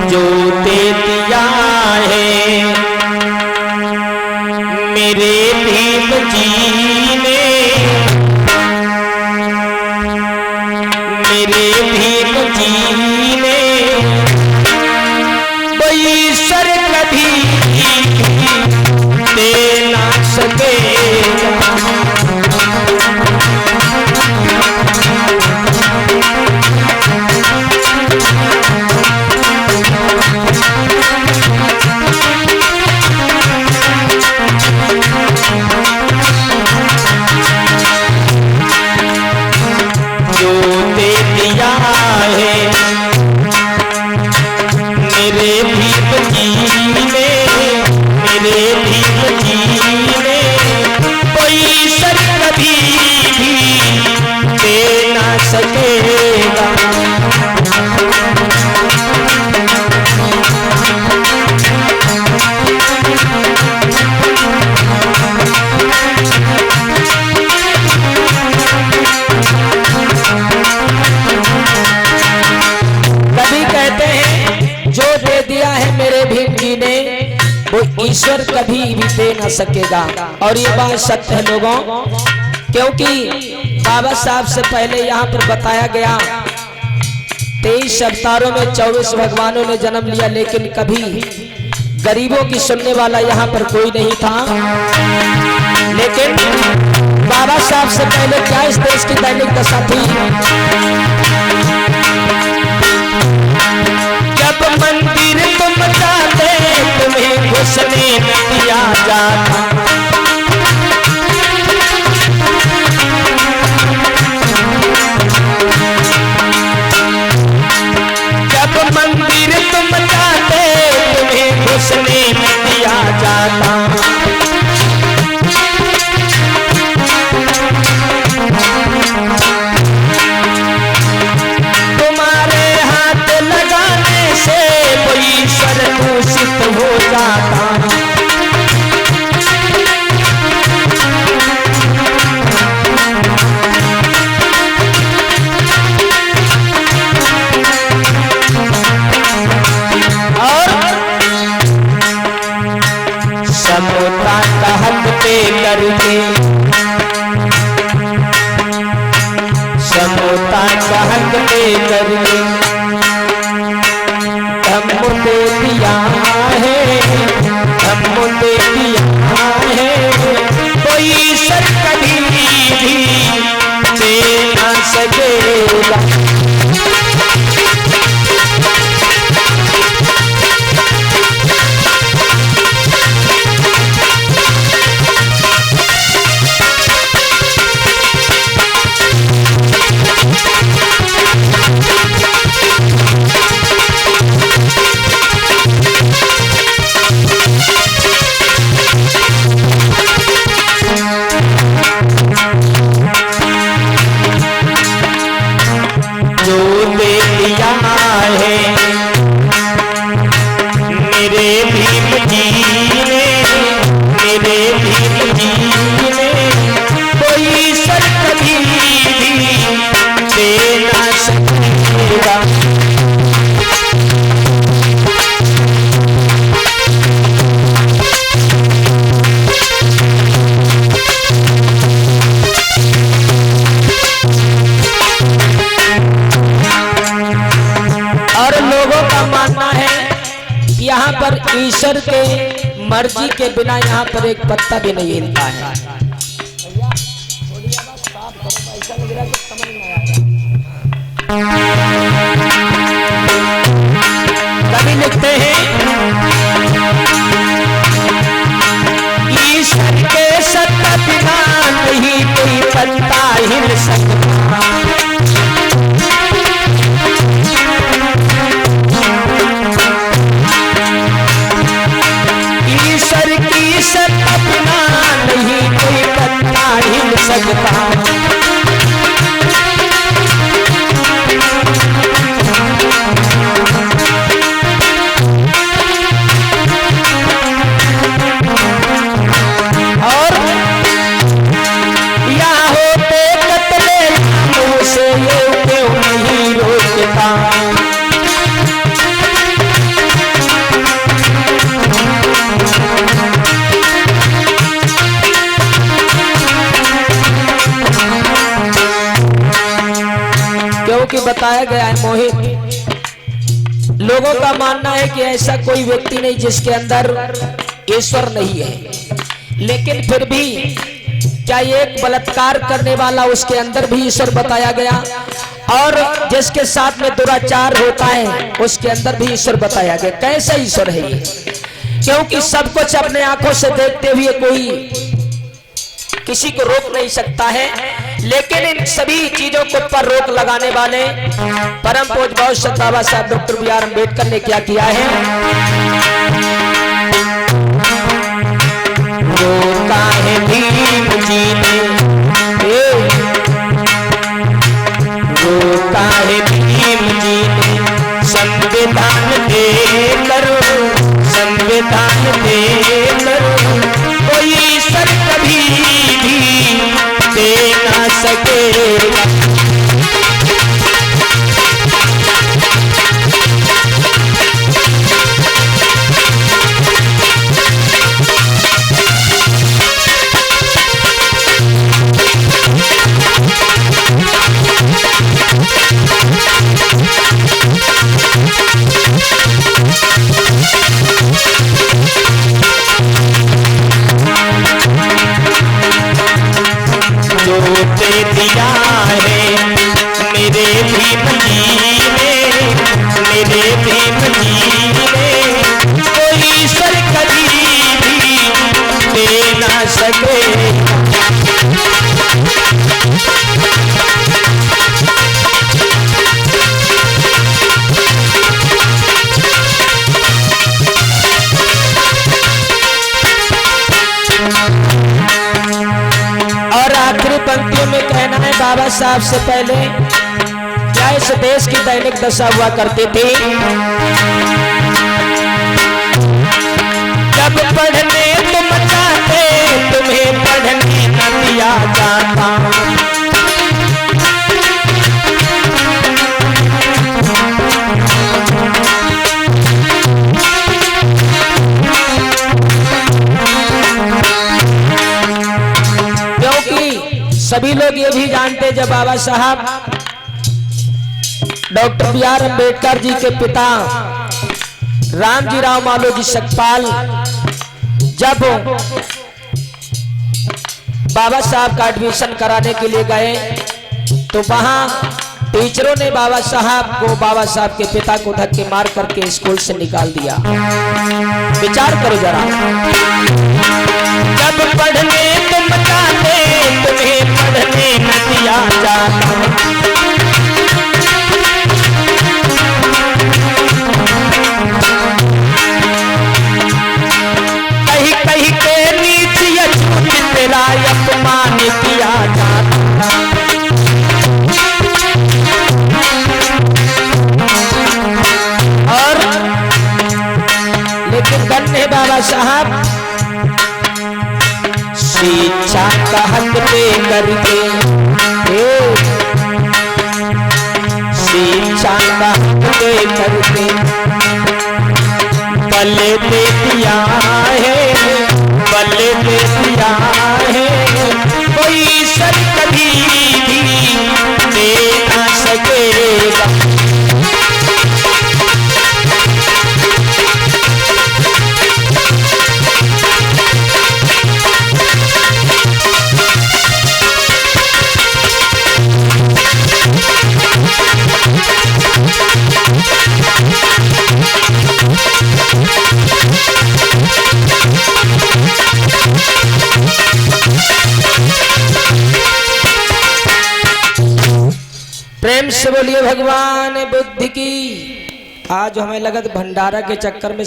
जो दे दिया है मेरे भीम जी ने, मेरे भीम जी ने, वो ईश्वर कभी दे ना सकेगा। जो दे दिया है मेरे भीम जी ने, मेरे भीम जी ने, कोई ईश्वर कभी भी दे ना सकेगा। कभी कहते हैं जो दे दिया है मेरे भीम जी ने वो ईश्वर कभी भी दे ना सकेगा। और ये बात सत्य है लोगों, क्योंकि बाबा साहब से पहले यहाँ पर बताया गया 23 अवतारों में 24 भगवानों ने जन्म लिया, लेकिन कभी गरीबों की सुनने वाला यहाँ पर कोई नहीं था। लेकिन बाबा साहब से पहले क्या इस देश की दैनिक दशा थी? जब मंदिर तुम जाते तुम्हें घुसने न दिया जाता, जब मंदिर तुम जाते तुम्हें घुसने न दिया जाता। तुम्हारे हाथ लगाने से कोई ईश्वर दूषित हो जाता। और समता का हक पे करके, समता का हक पे करके धम्म दे दिया है, धम्म दे दिया है, कोई ईश्वर कभी भी दे ना सकेगा। जो दे दिया है मेरे भीम जी ने, मेरे भीम जी ने, कोई ईश्वर कभी भी दे ना सकेगा। और लोगों का मानना है यहाँ पर ईश्वर के मर्जी के बिना यहाँ पर एक पत्ता भी नहीं हिलता है। कभी लिखते हैं ईश्वर के सत्ता बिना नहीं कोई पत्ता हिल सकता। ईश्वर की सत्ता बिना नहीं कोई पत्ता हिल सकता। बताया गया है मोहित, लोगों का मानना है कि ऐसा कोई व्यक्ति नहीं जिसके अंदर ईश्वर नहीं है, लेकिन फिर भी क्या एक बलात्कार करने वाला उसके अंदर भी ईश्वर बताया गया, और जिसके साथ में दुराचार होता है उसके अंदर भी ईश्वर बताया गया। कैसा ईश्वर है ये? क्योंकि सब कुछ अपने आंखों से देखते हुए कोई किसी को रोक नहीं सकता है, लेकिन इन सभी चीजों को पर रोक लगाने वाले परम पूज्य बहुत बाबा साहब डॉक्टर बी आर अम्बेडकर ने क्या किया है? रोका है भीम जी ने, रोका है भीम जी ने, संविधान देकर, संविधान देकर कोई ईश्वर कभी भी दे ना सकेगा। और आखिरी पंक्तियों में कहना है बाबा साहब से पहले, क्या इस देश की दैनिक दशा हुआ करती थी? जब पढ़ने तुम चाहते तुम्हें पढ़ने न दिया जाता, सभी लोग ये भी जानते जब बाबा साहब doctor B are Ambedkar ji के पिता रामजी राव मालोजी सकपाल जब बाबा साहब का एडमिशन कराने के लिए गए तो वहां टीचरों ने बाबा साहब को, बाबा साहब के पिता को धक्के मार करके स्कूल से निकाल दिया। विचार करो जरा, जब पढ़ने तुम चाहते तुम्हें पढ़ने न दिया जाता, कहीं कहीं के नीचे तेरा अपमान किया जाता, और लेकिन धन्य बाबा साहब शिक्षा का हक दे करके, शिक्षा का हक दे करके बल दे दिया है, बल दे दिया है, कोई ईश्वर कभी भी दे ना सकेगा। प्रेम से बोलिए भगवान बुद्ध की। आज हमें लगा भंडारा के चक्कर में